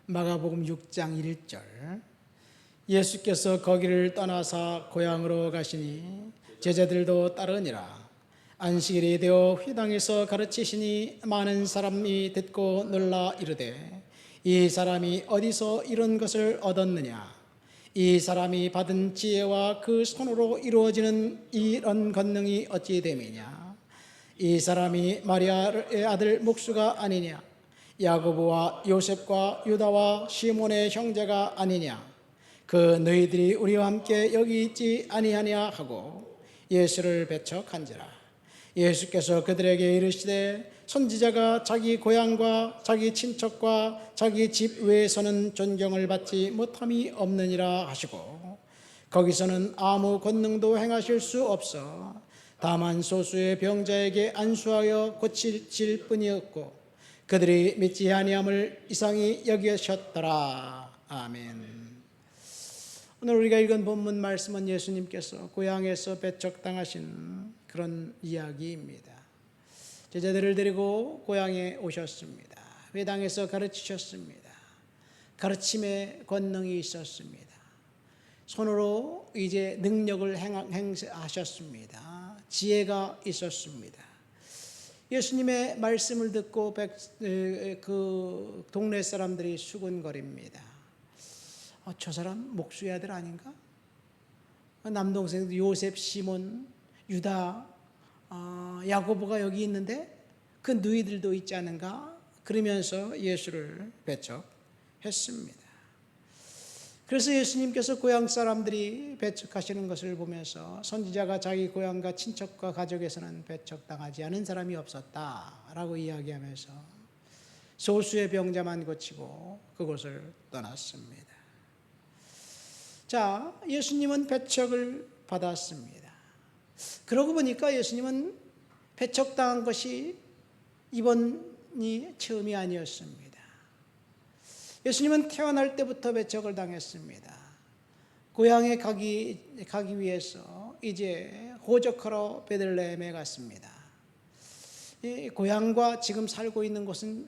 마가복음 6장 1절. 예수께서 거기를 떠나사 고향으로 가시니 제자들도 따르니라. 안식일이 되어 회당에서 가르치시니 많은 사람이 듣고 놀라 이르되 이 사람이 어디서 이런 것을 얻었느냐. 이 사람이 받은 지혜와 그 손으로 이루어지는 이런 권능이 어찌 됨이냐. 이 사람이 마리아의 아들 목수가 아니냐. 야고보와 요셉과 유다와 시몬의 형제가 아니냐. 그 너희들이 우리와 함께 여기 있지 아니하냐 하고 예수를 배척한지라. 예수께서 그들에게 이르시되 선지자가 자기 고향과 자기 친척과 자기 집 외에서는 존경을 받지 못함이 없느니라 하시고, 거기서는 아무 권능도 행하실 수 없어 다만 소수의 병자에게 안수하여 고칠 뿐이었고 그들이 믿지 아니함을 이상히 여기셨더라. 아멘. 오늘 우리가 읽은 본문 말씀은 예수님께서 고향에서 배척당하신 그런 이야기입니다. 제자들을 데리고 고향에 오셨습니다. 회당에서 가르치셨습니다. 가르침에 권능이 있었습니다. 손으로 이제 능력을 행하셨습니다. 지혜가 있었습니다. 예수님의 말씀을 듣고 그 동네 사람들이 수군거립니다. 저 사람 목수의 아들 아닌가? 남동생도 요셉, 시몬, 유다, 야고보가 여기 있는데 그 너희들도 있지 않은가? 그러면서 예수를 배척했습니다. 그래서 예수님께서 고향 사람들이 배척하시는 것을 보면서 선지자가 자기 고향과 친척과 가족에서는 배척당하지 않은 사람이 없었다라고 이야기하면서 소수의 병자만 고치고 그곳을 떠났습니다. 자, 예수님은 배척을 받았습니다. 그러고 보니까 예수님은 배척당한 것이 이번이 처음이 아니었습니다. 예수님은 태어날 때부터 배척을 당했습니다. 고향에 가기 위해서 이제 호적하러 베들레헴에 갔습니다. 이 고향과 지금 살고 있는 곳은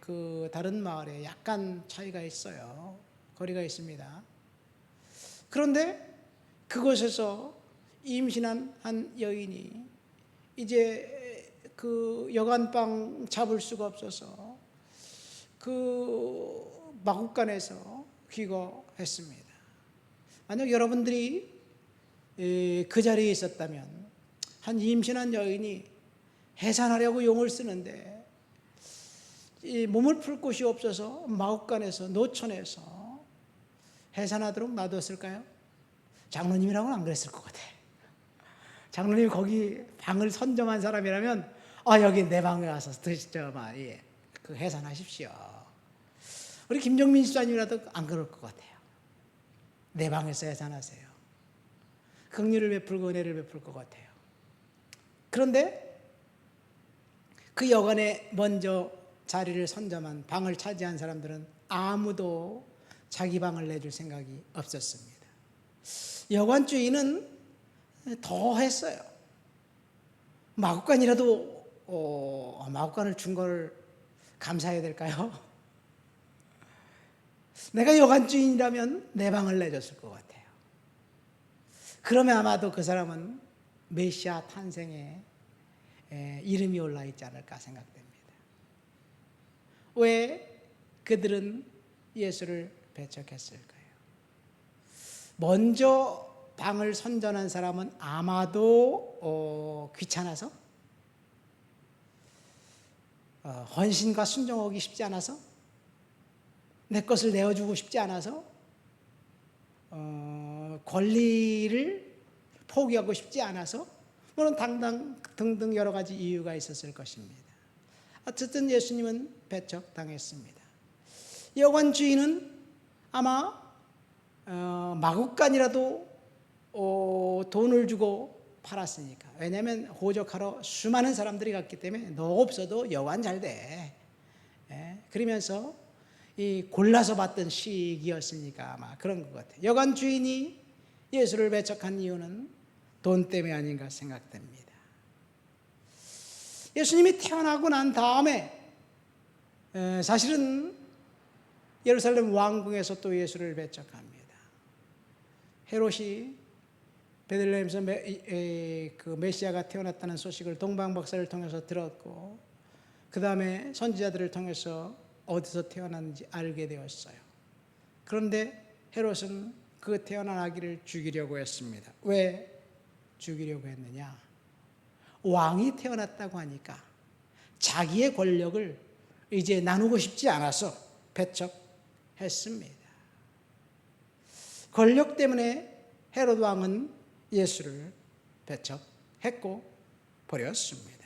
그 다른 마을에 약간 차이가 있어요. 거리가 있습니다. 그런데 그곳에서 임신한 한 여인이 이제 그 여간빵 잡을 수가 없어서 그 마국간에서 귀거했습니다. 만약 여러분들이 그 자리에 있었다면 한 임신한 여인이 해산하려고 용을 쓰는데 몸을 풀 곳이 없어서 마국간에서 노천에서 해산하도록 놔뒀을까요? 장로님이라고는 안 그랬을 것 같아요. 장로님이 거기 방을 선점한 사람이라면 여기 내 방에 와서 그 해산하십시오. 우리 김정민 집사님이라도 안 그럴 것 같아요. 내 방에서 해산하세요. 긍휼을 베풀고 은혜를 베풀 것 같아요. 그런데 그 여관에 먼저 자리를 선점한 방을 차지한 사람들은 아무도 자기 방을 내줄 생각이 없었습니다. 여관 주인은 더 했어요. 마국간이라도 마국간을 준 걸 감사해야 될까요? 내가 여관 주인이라면 내 방을 내줬을 것 같아요. 그러면 아마도 그 사람은 메시아 탄생에 이름이 올라 있지 않을까 생각됩니다. 왜 그들은 예수를 배척했을까요? 먼저 방을 선전한 사람은 아마도 귀찮아서, 헌신과 순종하기 쉽지 않아서, 내 것을 내어주고 싶지 않아서, 권리를 포기하고 싶지 않아서, 물론 등등 여러 가지 이유가 있었을 것입니다. 어쨌든 예수님은 배척당했습니다. 여관 주인은 아마 마국간이라도 돈을 주고 팔았으니까. 왜냐하면 호적하러 수많은 사람들이 갔기 때문에 너 없어도 여관 잘 돼. 그러면서 이 골라서 받던 시기였으니까 아마 그런 것 같아요. 여관 주인이 예수를 배척한 이유는 돈 때문이 아닌가 생각됩니다. 예수님이 태어나고 난 다음에 사실은 예루살렘 왕궁에서 또 예수를 배척합니다. 헤롯이 베들레헴에서 그 메시아가 태어났다는 소식을 동방박사를 통해서 들었고, 그 다음에 선지자들을 통해서 어디서 태어났는지 알게 되었어요. 그런데 헤롯은 그 태어난 아기를 죽이려고 했습니다. 왜 죽이려고 했느냐? 왕이 태어났다고 하니까 자기의 권력을 이제 나누고 싶지 않아서 배척했습니다. 권력 때문에 헤롯 왕은 예수를 배척했고 버렸습니다.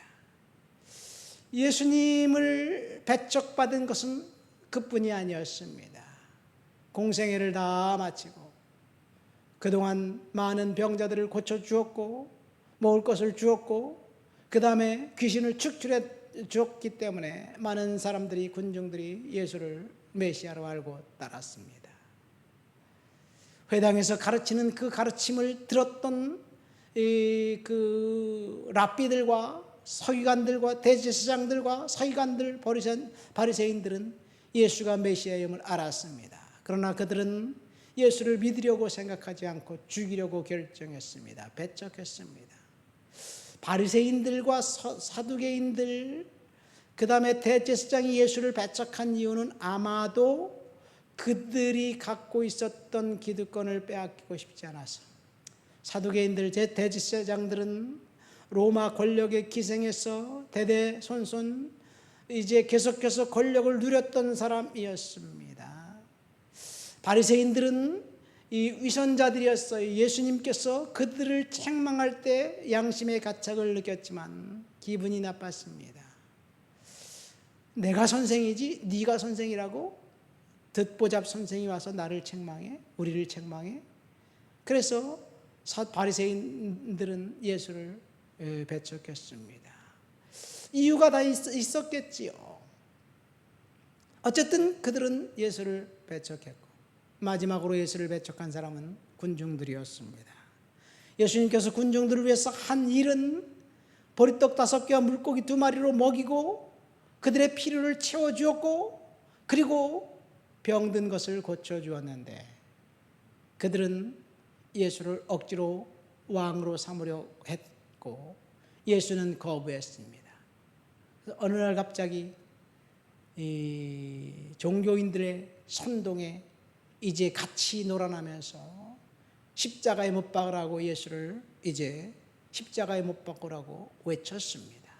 예수님을 배척받은 것은 그뿐이 아니었습니다. 공생애를 다 마치고 그동안 많은 병자들을 고쳐주었고 먹을 것을 주었고 그 다음에 귀신을 축출해 주었기 때문에 많은 사람들이, 군중들이 예수를 메시아로 알고 따랐습니다. 회당에서 가르치는 그 가르침을 들었던 그 랍비들과 서기관들과 대제사장들과 서기관들, 바리새인들은 예수가 메시아임을 알았습니다. 그러나 그들은 예수를 믿으려고 생각하지 않고 죽이려고 결정했습니다. 배척했습니다. 바리새인들과 사두개인들, 그 다음에 대제사장이 예수를 배척한 이유는 아마도 그들이 갖고 있었던 기득권을 빼앗기고 싶지 않아서, 사두개인들, 대제사장들은 로마 권력에 기생해서 대대손손 이제 계속해서 권력을 누렸던 사람이었습니다. 바리새인들은 이 위선자들이었어요. 예수님께서 그들을 책망할 때 양심의 가책을 느꼈지만 기분이 나빴습니다. 내가 선생이지 네가 선생이라고? 듣보잡 선생이 와서 나를 책망해? 우리를 책망해? 그래서 바리새인들은 예수를 배척했습니다. 이유가 다 있었겠지요. 어쨌든 그들은 예수를 배척했고 마지막으로 예수를 배척한 사람은 군중들이었습니다. 예수님께서 군중들을 위해서 한 일은 보리떡 5개와 물고기 2마리로 먹이고 그들의 필요를 채워주었고 그리고 병든 것을 고쳐주었는데, 그들은 예수를 억지로 왕으로 삼으려 했고 예수는 거부했습니다. 어느 날 갑자기 이 종교인들의 선동에 이제 같이 놀아나면서 십자가에 못 박으라고 예수를 이제 십자가에 못 박으라고 외쳤습니다.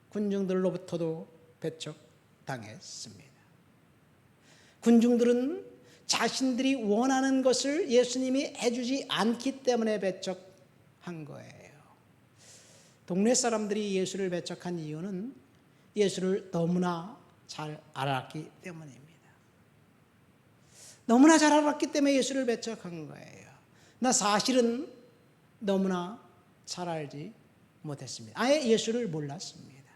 군중들로부터도 배척당했습니다. 군중들은 자신들이 원하는 것을 예수님이 해주지 않기 때문에 배척한 거예요. 동네 사람들이 예수를 배척한 이유는 예수를 너무나 잘 알았기 때문입니다. 너무나 잘 알았기 때문에 예수를 배척한 거예요. 나 사실은 너무나 잘 알지 못했습니다. 아예 예수를 몰랐습니다.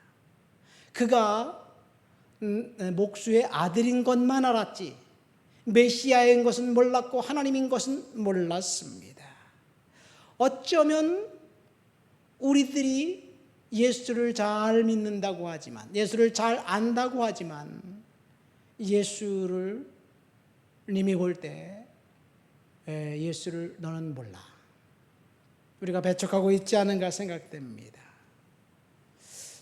그가 목수의 아들인 것만 알았지 메시아인 것은 몰랐고 하나님인 것은 몰랐습니다. 어쩌면 우리들이 예수를 잘 믿는다고 하지만, 예수를 잘 안다고 하지만 예수를 님이 볼 때 예수를 너는 몰라, 우리가 배척하고 있지 않은가 생각됩니다.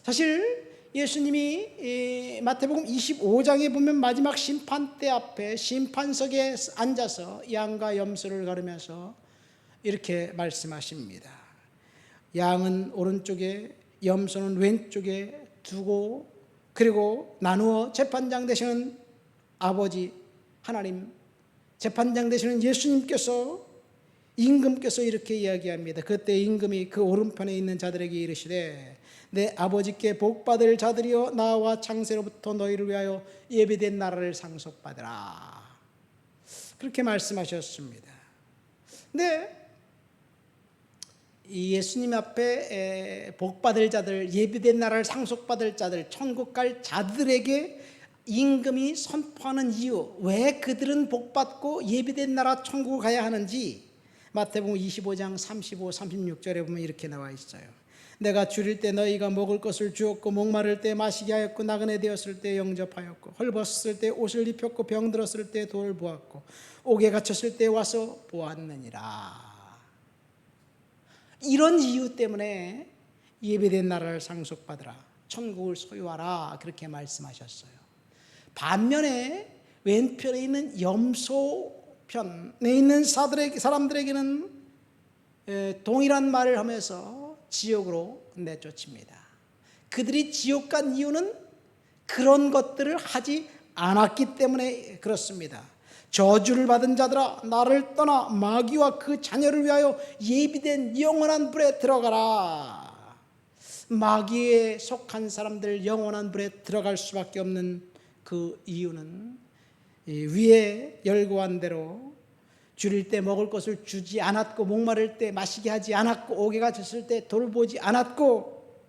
사실 예수님이 마태복음 25장에 보면 마지막 심판대 앞에 심판석에 앉아서 양과 염소를 가르면서 이렇게 말씀하십니다. 양은 오른쪽에 염소는 왼쪽에 두고, 그리고 나누어 재판장 되시는 아버지 하나님, 재판장 되시는 예수님께서, 임금께서 이렇게 이야기합니다. 그때 임금이 그 오른편에 있는 자들에게 이르시되 내 아버지께 복받을 자들이여 나와 창세로부터 너희를 위하여 예비된 나라를 상속받으라, 그렇게 말씀하셨습니다. 근데 이 예수님 앞에 복받을 자들, 예비된 나라를 상속받을 자들, 천국 갈 자들에게 임금이 선포하는 이유, 왜 그들은 복받고 예비된 나라 천국을 가야 하는지 마태복음 25장 35, 36절에 보면 이렇게 나와 있어요. 내가 줄일 때 너희가 먹을 것을 주었고 목마를 때 마시게 하였고 나그네 되었을 때 영접하였고 헐벗었을 때 옷을 입혔고 병들었을 때 돌을 보았고 옥에 갇혔을 때 와서 보았느니라. 이런 이유 때문에 예배된 나라를 상속받으라, 천국을 소유하라, 그렇게 말씀하셨어요. 반면에 왼편에 있는 염소편에 있는 사람들에게는 동일한 말을 하면서 지옥으로 내쫓습니다. 그들이 지옥 간 이유는 그런 것들을 하지 않았기 때문에 그렇습니다. 저주를 받은 자들아, 나를 떠나 마귀와 그 자녀를 위하여 예비된 영원한 불에 들어가라. 마귀에 속한 사람들 영원한 불에 들어갈 수밖에 없는 그 이유는 위에 열거한 대로 줄일 때 먹을 것을 주지 않았고 목마를 때 마시게 하지 않았고 옥에 갇혔을 때 돌보지 않았고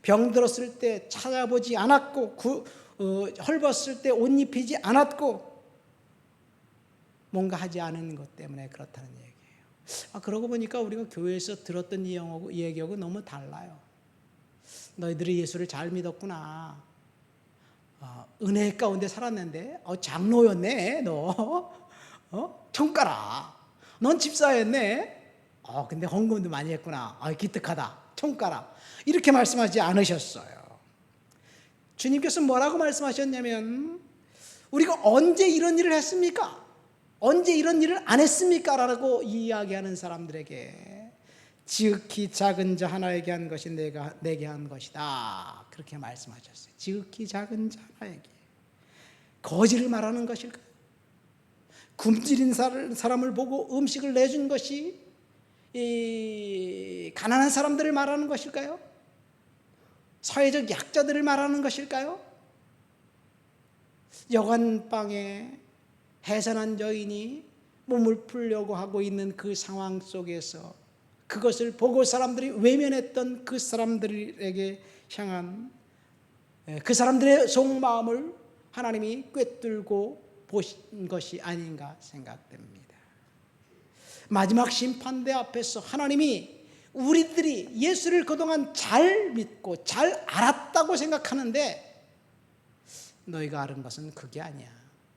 병들었을 때 찾아보지 않았고 헐벗을 때 옷 입히지 않았고 뭔가 하지 않은 것 때문에 그렇다는 얘기예요. 그러고 보니까 우리가 교회에서 들었던 이 얘기하고 너무 달라요. 너희들이 예수를 잘 믿었구나, 은혜 가운데 살았는데 장로였네 너, 청가라, 넌 집사였네, 근데 헌금도 많이 했구나, 기특하다, 청가라, 이렇게 말씀하지 않으셨어요. 주님께서 뭐라고 말씀하셨냐면 우리가 언제 이런 일을 했습니까? 언제 이런 일을 안 했습니까? 라고 이야기하는 사람들에게 지극히 작은 자 하나에게 한 것이 내게 한 것이다, 그렇게 말씀하셨어요. 지극히 작은 자 하나에게. 거지를 말하는 것일까요? 굶주린 사람을 보고 음식을 내준 것이 가난한 사람들을 말하는 것일까요? 사회적 약자들을 말하는 것일까요? 여관방에 해산한 여인이 몸을 풀려고 하고 있는 그 상황 속에서 그것을 보고 사람들이 외면했던 그 사람들에게 향한 그 사람들의 속마음을 하나님이 꿰뚫고 보신 것이 아닌가 생각됩니다. 마지막 심판대 앞에서 하나님이 우리들이 예수를 그동안 잘 믿고 잘 알았다고 생각하는데 너희가 아는 것은 그게 아니야.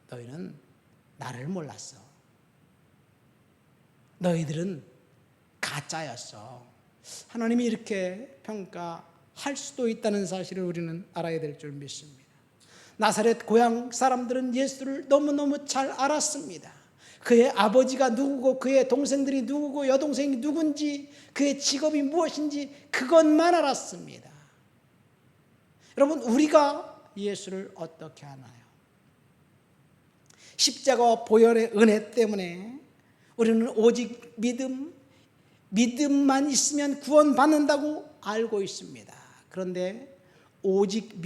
너희는 나를 몰랐어. 너희들은 가짜였어. 하나님이 이렇게 평가할 수도 있다는 사실을 우리는 알아야 될 줄 믿습니다. 나사렛 고향 사람들은 예수를 너무너무 잘 알았습니다. 그의 아버지가 누구고 그의 동생들이 누구고 여동생이 누군지 그의 직업이 무엇인지 그것만 알았습니다. 여러분, 우리가 예수를 어떻게 아나요? 십자가와 보혈의 은혜 때문에 우리는 오직 믿음만 있으면 구원받는다고 알고 있습니다. 그런데 오직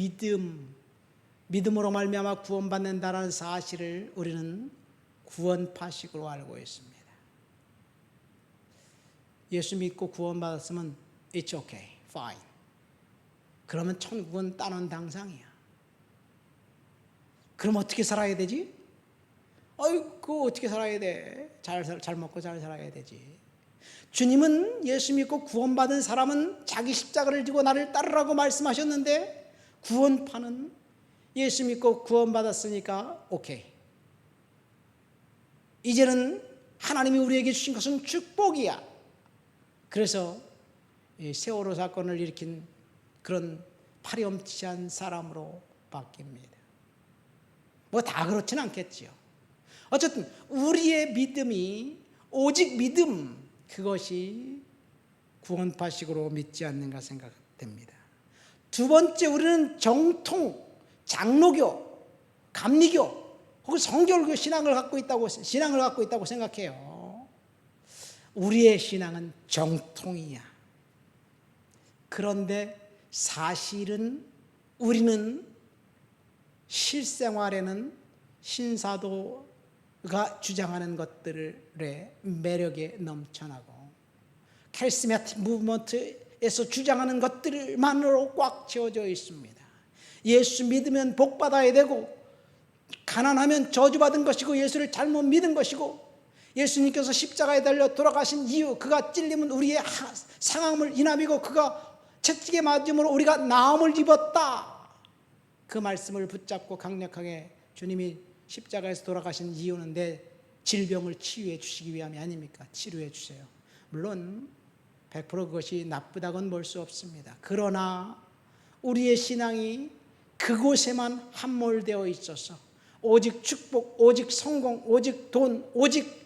믿음으로 말미암아 구원받는다는 사실을 우리는 구원파식으로 알고 있습니다. 예수 믿고 구원받았으면 It's okay, fine. 그러면 천국은 따놓은 당상이야. 그럼 어떻게 살아야 되지? 그거 어떻게 살아야 돼? 잘 먹고 잘 살아야 되지. 주님은 예수 믿고 구원받은 사람은 자기 십자가를 지고 나를 따르라고 말씀하셨는데 구원파는 예수 믿고 구원받았으니까 오케이. 이제는 하나님이 우리에게 주신 것은 축복이야. 그래서 세월호 사건을 일으킨 그런 파렴치한 사람으로 바뀝니다. 뭐 다 그렇진 않겠지요. 어쨌든 우리의 믿음이 오직 믿음, 그것이 구원파식으로 믿지 않는가 생각됩니다. 두 번째, 우리는 정통, 장로교, 감리교 혹은 성결교 신앙을 갖고 있다고 생각해요. 우리의 신앙은 정통이야. 그런데 사실은 우리는 실생활에는 신사도가 주장하는 것들의 매력에 넘쳐나고 카리스마틱 무브먼트에서 주장하는 것들만으로 꽉 채워져 있습니다. 예수 믿으면 복 받아야 되고 가난하면 저주받은 것이고 예수를 잘못 믿은 것이고 예수님께서 십자가에 달려 돌아가신 이유, 그가 찔림은 우리의 상함을 인함이고 그가 채찍에 맞음으로 우리가 나음을 입었다. 그 말씀을 붙잡고 강력하게 주님이 십자가에서 돌아가신 이유는 내 질병을 치유해 주시기 위함이 아닙니까? 치료해 주세요. 물론 100% 그것이 나쁘다고는 볼 수 없습니다. 그러나 우리의 신앙이 그곳에만 함몰되어 있어서 오직 축복, 오직 성공, 오직 돈, 오직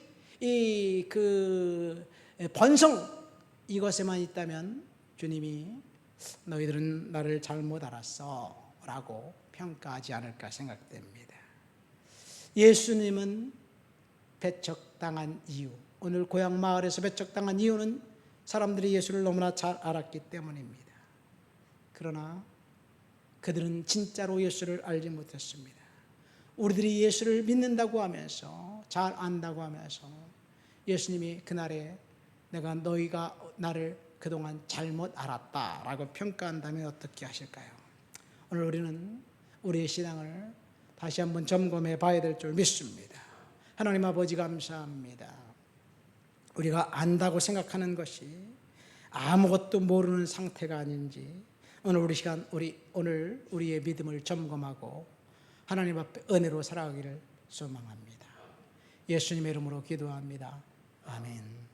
번성, 이것에만 있다면 주님이 너희들은 나를 잘못 알았어 라고 평가하지 않을까 생각됩니다. 예수님은 배척당한 이유, 오늘 고향 마을에서 배척당한 이유는 사람들이 예수를 너무나 잘 알았기 때문입니다. 그러나 그들은 진짜로 예수를 알지 못했습니다. 우리들이 예수를 믿는다고 하면서, 잘 안다고 하면서 예수님이 그날에 내가 너희가 나를 그동안 잘못 알았다라고 평가한다면 어떻게 하실까요? 오늘 우리는 우리의 신앙을 다시 한번 점검해 봐야 될 줄 믿습니다. 하나님 아버지 감사합니다. 우리가 안다고 생각하는 것이 아무것도 모르는 상태가 아닌지 오늘 우리의 믿음을 점검하고 하나님 앞에 은혜로 살아가기를 소망합니다. 예수님의 이름으로 기도합니다. 아멘.